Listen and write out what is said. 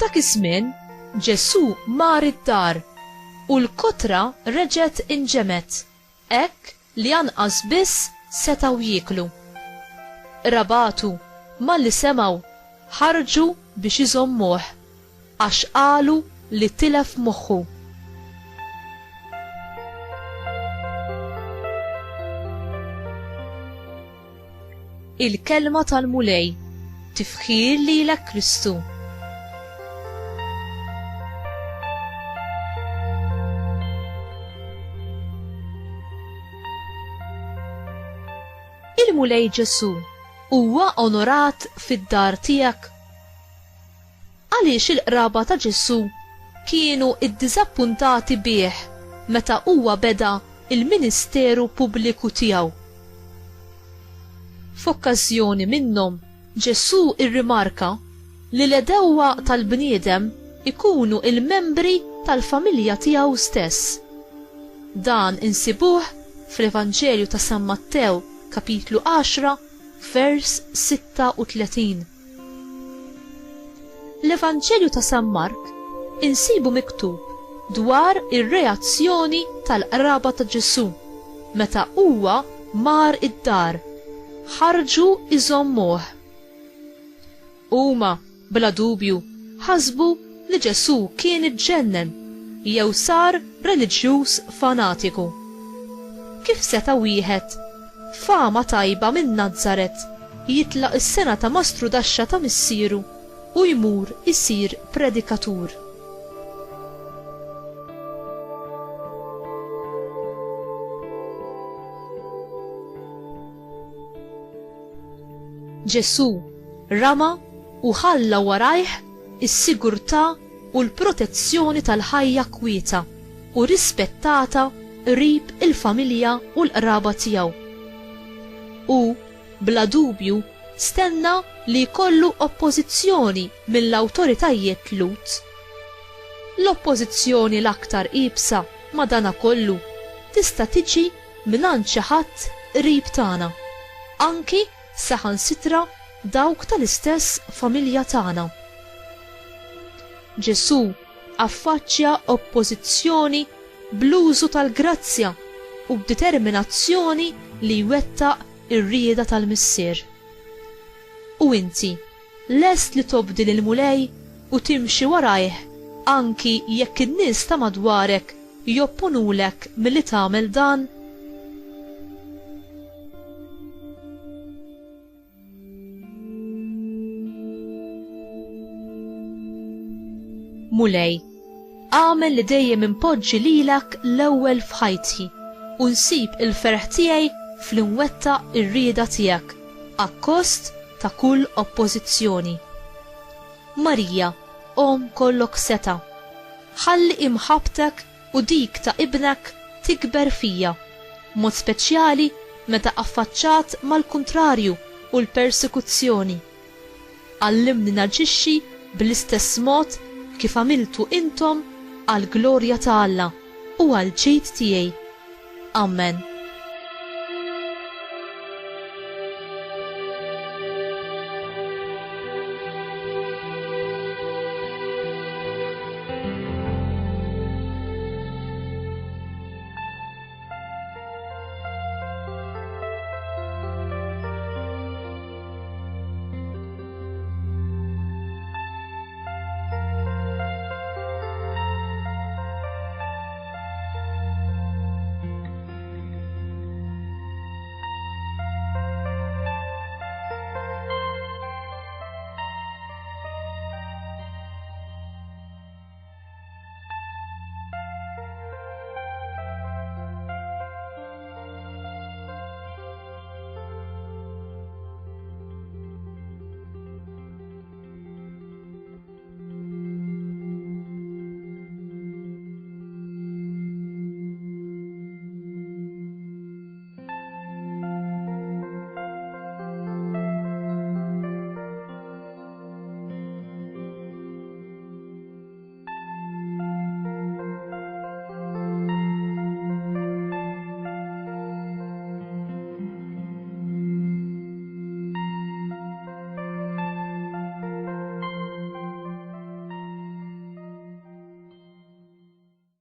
F'dak iż-żmien Ġesù mar id-dar u l-kotra reġgħet inġemet hekk li anqas biss setgħu jieklu. Rabatu malli semgħu ħarġu biex iżommuh għax qalu li tilef moħħu. Il-kelma tal-mulej tifħir lilek Kristu. Il-mulej Ġesù huwa onorat fid-dar tiegħek? Għaliex il-qraba ta' Ġesù kienu iddiżappuntati bih meta huwa beda il-ministeru pubbliku tiegħu? F'okkażjoni minnhom Ġesù irrimarka li l-edewwa tal-bniedem ikunu il-membri tal-familja tiegħu stess. Dan insibuh fl-Evanġelju ta' San Mattew kapitlu 10 vers 36. L-Evanġelju ta' San Mark insibu miktub dwar ir-reazzjoni tal-qraba ta' Ġesù meta huwa mar id-dar, ħarġu iżommuh. Huma bla dubju ħasbu li Ġesù kien iġġennen jew sar reliġjuż fanatiku. Kif seta' wieħed fama tajba minn Nażaret jitlaq is-sena ta' mastru daxxa ta' missieru u jmur isir predikatur? Ġesù rama u ħalla warajh is-sigurtà u l-protezzjoni tal-ħajja kwieta u rispettata qrib il-familja u l-qraba tiegħu. U bla dubju stenna li jkollu oppożizzjoni mill-awtoritajiet Lut. L-oppożizzjoni l-aktar qibsa madankollu tista' tiġi mingħand xi ħadd qrib tagħna, anki saħansitra dawk tal-istess familja tagħna. Ġesù affaċċja oppożizzjoni bl-użu tal-grazzja u b'determinazzjoni li jwettaq ir-rieda tal-missier. U inti lest li tobdi lil-mulej u timxi warajh anki jekk in-nies ta' madwarek jopponulek milli tagħmel dan? Mulej, għamel li dejjem impoġġi lilek l-ewwel f'ħajti u nsib il-ferħ tiegħi fl-inwettaq ir-rieda tiegħek akkost ta' kull oppożizzjoni. Marija, om kollok seta', ħalli imħabtek u dik ta' ibnek tikber fija, mod speċjali meta affaċċat mal-kuntrarju u l-persekuzzjoni. Għallimni naġixxi bl-istess mod kif għamiltu intom għal glorja ta' Alla u għal ġid tiegħi. Amen.